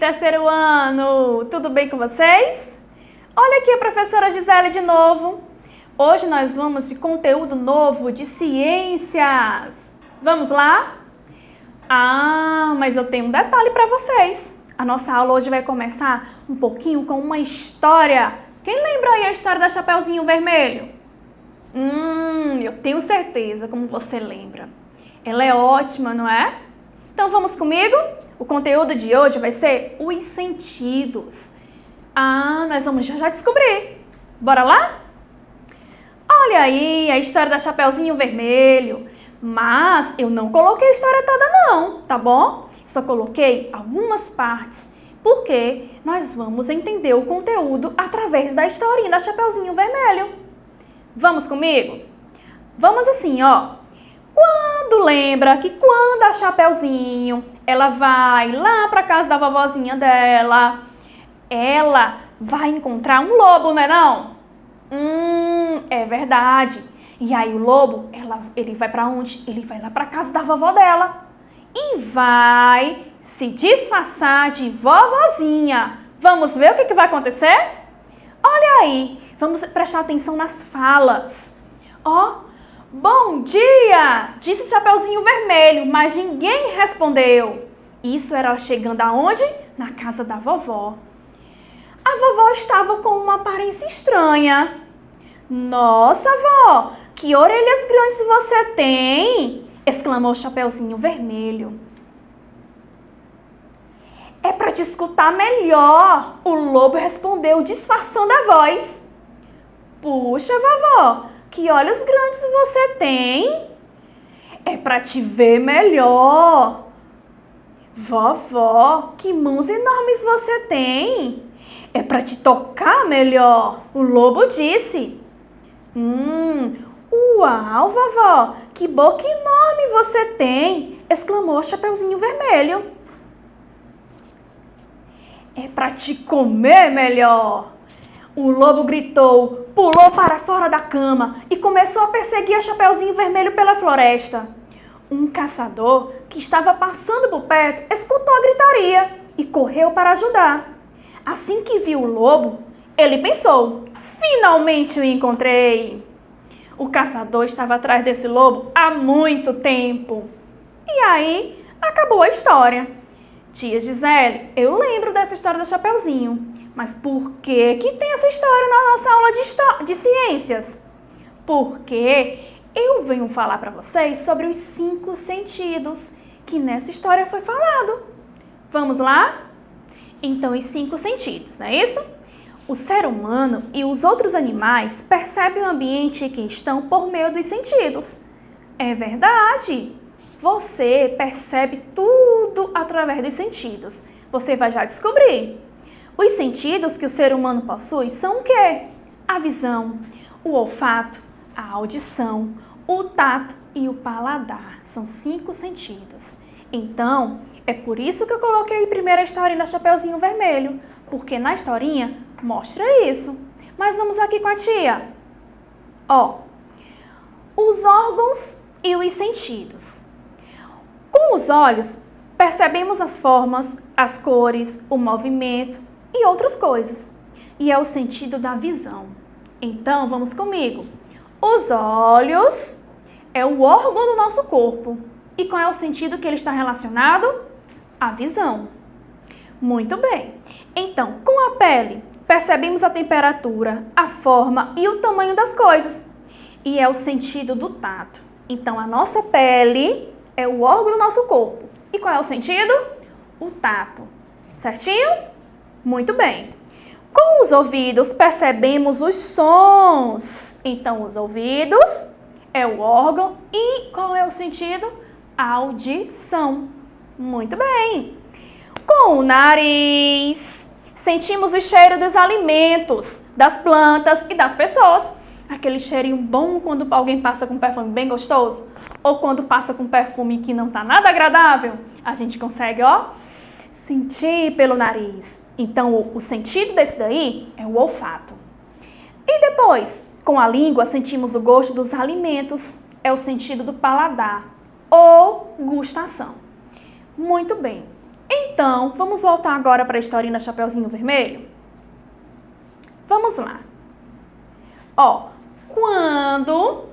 terceiro ano! Tudo bem com vocês? Olha aqui a professora Gisele de novo. Hoje nós vamos de conteúdo novo de ciências. Vamos lá? Mas eu tenho um detalhe para vocês. A nossa aula hoje vai começar um pouquinho com uma história. Quem lembra aí a história da Chapeuzinho Vermelho? Eu tenho certeza como você lembra. Ela é ótima, não é? Então vamos comigo? O conteúdo de hoje vai ser os sentidos. Nós vamos já descobrir. Bora lá? Olha aí a história da Chapeuzinho Vermelho. Mas eu não coloquei a história toda não, tá bom? Só coloquei algumas partes, porque nós vamos entender o conteúdo através da historinha da Chapeuzinho Vermelho. Vamos comigo? Vamos assim, ó. Lembra que quando a Chapeuzinho, ela vai lá para casa da vovozinha dela, ela vai encontrar um lobo, não é não? É verdade. E aí o lobo, ele vai para onde? Ele vai lá para casa da vovó dela e vai se disfarçar de vovozinha. Vamos ver o que vai acontecer? Olha aí, vamos prestar atenção nas falas. Bom dia! Disse o Chapeuzinho Vermelho, mas ninguém respondeu. Isso era chegando aonde? Na casa da vovó. A vovó estava com uma aparência estranha. Nossa, vó, que orelhas grandes você tem! Exclamou o Chapeuzinho Vermelho. É para te escutar melhor, o lobo respondeu, disfarçando a voz. Puxa, vovó, que olhos grandes você tem? É para te ver melhor. Vovó, que mãos enormes você tem? É para te tocar melhor, o lobo disse. Uau, vovó, que boca enorme você tem, exclamou o Chapeuzinho Vermelho. É para te comer melhor. O lobo gritou, pulou para fora da cama e começou a perseguir a Chapeuzinho Vermelho pela floresta. Um caçador que estava passando por perto escutou a gritaria e correu para ajudar. Assim que viu o lobo, ele pensou, finalmente o encontrei. O caçador estava atrás desse lobo há muito tempo. E aí, acabou a história. Tia Gisele, eu lembro dessa história do Chapeuzinho. Mas por que tem essa história na nossa aula de ciências? Porque eu venho falar para vocês sobre os 5 sentidos, que nessa história foi falado. Vamos lá? Então, os 5 sentidos, não é isso? O ser humano e os outros animais percebem o ambiente em que estão por meio dos sentidos. É verdade! Você percebe tudo através dos sentidos. Você vai já descobrir. Os sentidos que o ser humano possui são o quê? A visão, o olfato, a audição, o tato e o paladar. São 5 sentidos. Então, é por isso que eu coloquei primeiro a historinha da Chapeuzinho Vermelho, porque na historinha mostra isso. Mas vamos aqui com a tia. Os órgãos e os sentidos. Com os olhos, percebemos as formas, as cores, o movimento e outras coisas. E é o sentido da visão. Então, vamos comigo. Os olhos é o órgão do nosso corpo. E qual é o sentido que ele está relacionado? A visão. Muito bem. Então, com a pele, percebemos a temperatura, a forma e o tamanho das coisas. E é o sentido do tato. Então, a nossa pele é o órgão do nosso corpo. E qual é o sentido? O tato. Certinho? Muito bem. Com os ouvidos, percebemos os sons. Então, os ouvidos é o órgão. E qual é o sentido? A audição. Muito bem. Com o nariz, sentimos o cheiro dos alimentos, das plantas e das pessoas. Aquele cheirinho bom quando alguém passa com um perfume bem gostoso. Ou quando passa com um perfume que não está nada agradável. A gente consegue, sentir pelo nariz. Então, o sentido desse daí é o olfato. E depois, com a língua, sentimos o gosto dos alimentos. É o sentido do paladar ou gustação. Muito bem. Então, vamos voltar agora para a historinha da Chapeuzinho Vermelho? Vamos lá. Ó, quando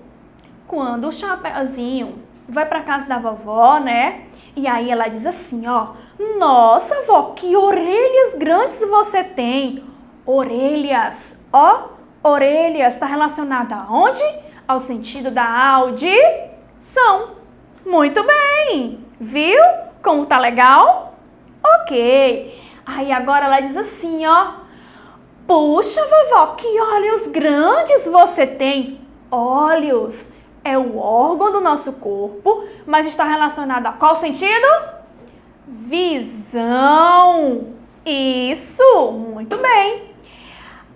o Chapeuzinho vai para casa da vovó, né? E aí ela diz assim, ó, nossa, vó, que orelhas grandes você tem. Orelhas, ó, orelhas está relacionada aonde? Ao sentido da audição. Muito bem, viu? Como tá legal? Ok. Aí agora ela diz assim, ó, puxa, vovó, que olhos grandes você tem. Olhos é o órgão do nosso corpo, mas está relacionado a qual sentido? Visão. Isso, muito bem.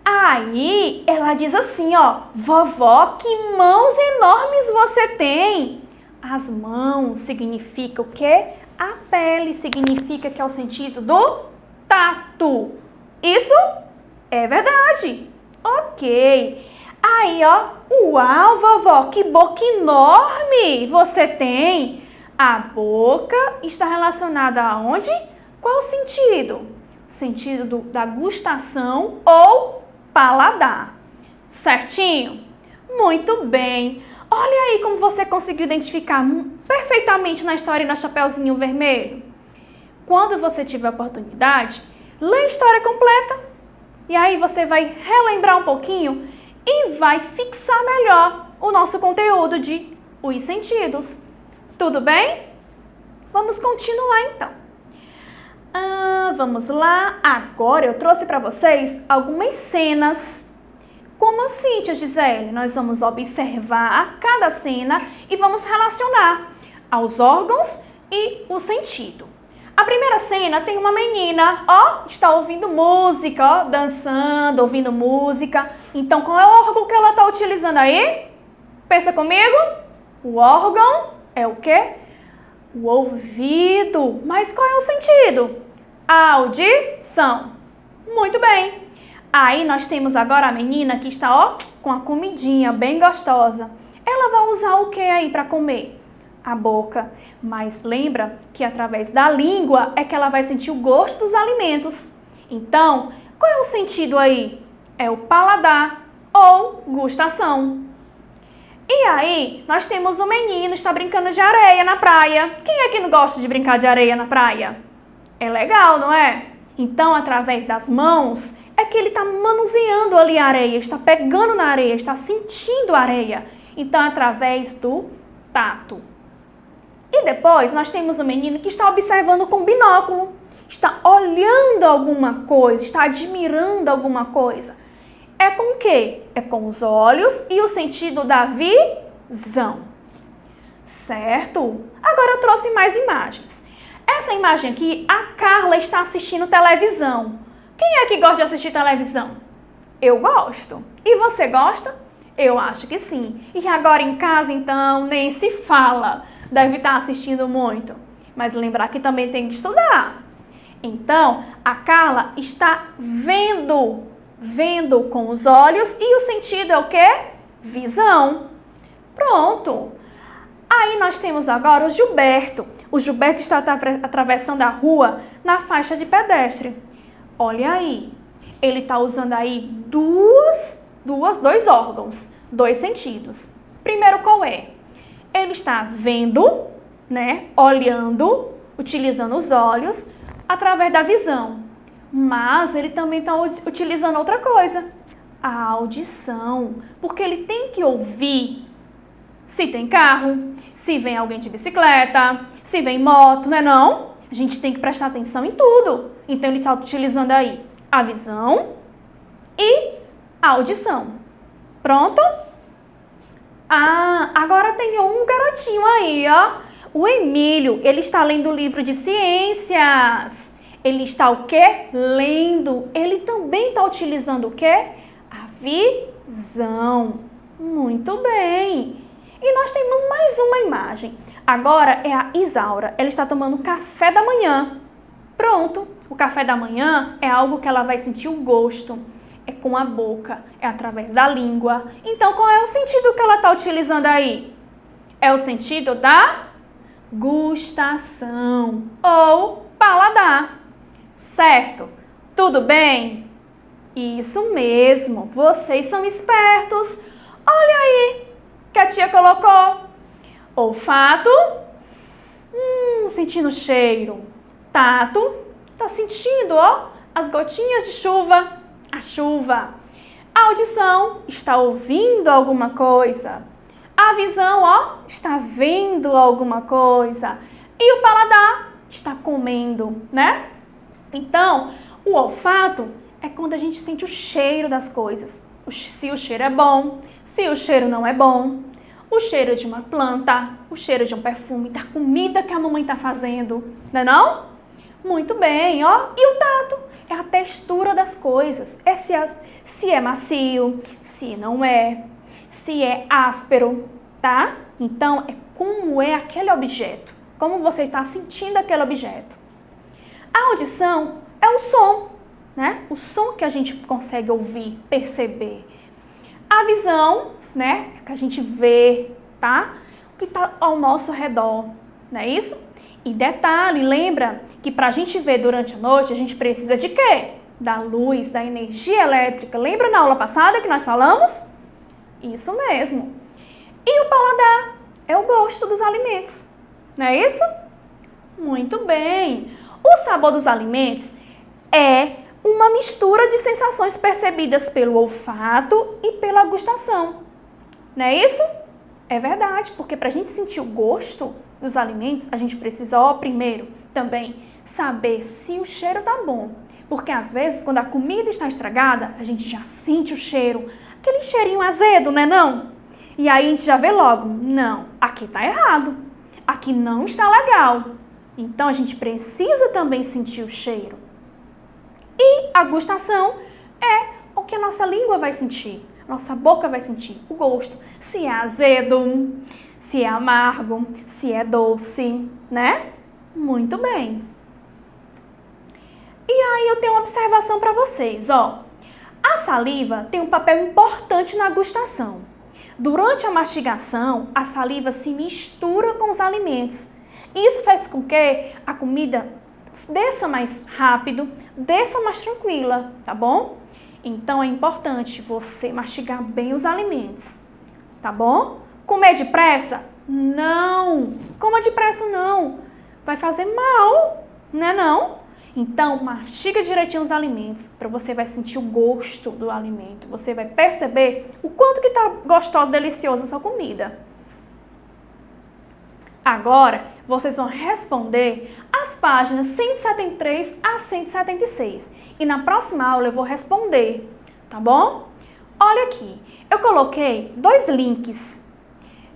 Aí ela diz assim, ó, vovó, que mãos enormes você tem. As mãos significa o quê? A pele significa que é o sentido do tato. Isso é verdade. Ok. Aí, ó, uau, vovó, que boca enorme você tem. A boca está relacionada a onde? Qual o sentido? Sentido da gustação ou paladar. Certinho? Muito bem. Olha aí como você conseguiu identificar perfeitamente na história da Chapeuzinho Vermelho. Quando você tiver oportunidade, lê a história completa. E aí você vai relembrar um pouquinho e vai fixar melhor o nosso conteúdo de os sentidos. Tudo bem? Vamos continuar então. Vamos lá. Agora eu trouxe para vocês algumas cenas. Como assim, tia Gisele? Nós vamos observar cada cena e vamos relacionar aos órgãos e o sentido. A primeira cena tem uma menina, ó, está ouvindo música, ó, dançando, ouvindo música. Então, qual é o órgão que ela está utilizando aí? Pensa comigo. O órgão é o quê? O ouvido. Mas qual é o sentido? A audição. Muito bem. Aí nós temos agora a menina que está, ó, com a comidinha bem gostosa. Ela vai usar o que aí para comer? A boca, mas lembra que através da língua é que ela vai sentir o gosto dos alimentos. Então, qual é o sentido aí? É o paladar ou gustação. E aí, nós temos um menino que está brincando de areia na praia. Quem é que não gosta de brincar de areia na praia? É legal, não é? Então, através das mãos, é que ele está manuseando ali a areia, está pegando na areia, está sentindo a areia. Então, através do tato. E depois nós temos um menino que está observando com binóculo, está olhando alguma coisa, está admirando alguma coisa. É com o quê? É com os olhos e o sentido da visão. Certo? Agora eu trouxe mais imagens. Essa imagem aqui, a Carla está assistindo televisão. Quem é que gosta de assistir televisão? Eu gosto. E você gosta? Eu acho que sim. E agora em casa, então, nem se fala. Deve estar assistindo muito. Mas lembrar que também tem que estudar. Então, a Carla está vendo com os olhos e o sentido é o quê? Visão. Pronto. Aí nós temos agora o Gilberto. O Gilberto está atravessando a rua na faixa de pedestre. Olha aí. Ele está usando aí dois órgãos, dois sentidos. Primeiro, qual é? Ele está vendo, né, olhando, utilizando os olhos, através da visão. Mas ele também está utilizando outra coisa, a audição. Porque ele tem que ouvir se tem carro, se vem alguém de bicicleta, se vem moto, não é não? A gente tem que prestar atenção em tudo. Então ele está utilizando aí a visão e a audição. Pronto? Agora tem um garotinho aí, ó. O Emílio, ele está lendo o livro de ciências. Ele está o quê? Lendo. Ele também está utilizando o quê? A visão. Muito bem. E nós temos mais uma imagem. Agora é a Isaura. Ela está tomando café da manhã. Pronto. O café da manhã é algo que ela vai sentir o gosto. É com a boca, é através da língua. Então, qual é o sentido que ela está utilizando aí? É o sentido da gustação ou paladar. Certo? Tudo bem? Isso mesmo, vocês são espertos. Olha aí que a tia colocou. Olfato, sentindo o cheiro. Tato, tá sentindo, ó, as gotinhas de chuva, a chuva. A audição, está ouvindo alguma coisa. A visão, ó, está vendo alguma coisa. E o paladar, está comendo, né? Então, o olfato é quando a gente sente o cheiro das coisas. Se o cheiro é bom, se o cheiro não é bom. O cheiro de uma planta, o cheiro de um perfume, da comida que a mamãe está fazendo, não é não? Muito bem, ó. E o tato é a textura das coisas. É se é macio, se não é, se é áspero, tá? Então, é como é aquele objeto, como você está sentindo aquele objeto. A audição é o som, né? O som que a gente consegue ouvir, perceber. A visão, né? Que a gente vê, tá? O que está ao nosso redor, não é isso? E detalhe, lembra que para a gente ver durante a noite, a gente precisa de quê? Da luz, da energia elétrica. Lembra na aula passada que nós falamos? Isso mesmo. E o paladar é o gosto dos alimentos, não é isso? Muito bem. O sabor dos alimentos é uma mistura de sensações percebidas pelo olfato e pela gustação. Não é isso? É verdade, porque para a gente sentir o gosto dos alimentos, a gente precisa, ó, primeiro, também saber se o cheiro tá bom. Porque às vezes, quando a comida está estragada, a gente já sente o cheiro, aquele cheirinho azedo, né não? E aí a gente já vê logo, não, aqui tá errado, aqui não está legal. Então a gente precisa também sentir o cheiro. E a gustação é o que a nossa língua vai sentir, a nossa boca vai sentir, o gosto. Se é azedo, se é amargo, se é doce, né? Muito bem. E aí eu tenho uma observação para vocês, ó. A saliva tem um papel importante na gustação. Durante a mastigação, a saliva se mistura com os alimentos. Isso faz com que a comida desça mais rápido, desça mais tranquila, tá bom? Então é importante você mastigar bem os alimentos, tá bom? Comer depressa? Não! Coma depressa não! Vai fazer mal, né não? Então mastiga direitinho os alimentos, para você vai sentir o gosto do alimento, você vai perceber o quanto que tá gostosa, deliciosa a sua comida. Agora, vocês vão responder as páginas 173 a 176. E na próxima aula eu vou responder, tá bom? Olha aqui, eu coloquei 2 links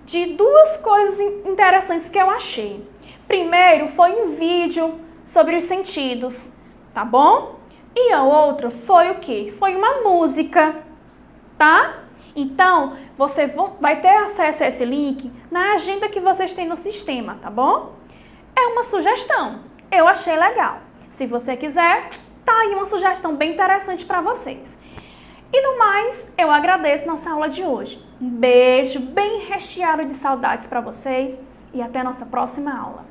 de 2 coisas interessantes que eu achei. Primeiro foi um vídeo sobre os sentidos, tá bom? E a outra foi o quê? Foi uma música, tá? Então, você vai ter acesso a esse link na agenda que vocês têm no sistema, tá bom? É uma sugestão. Eu achei legal. Se você quiser, tá aí uma sugestão bem interessante para vocês. E no mais, eu agradeço nossa aula de hoje. Um beijo bem recheado de saudades para vocês e até a nossa próxima aula.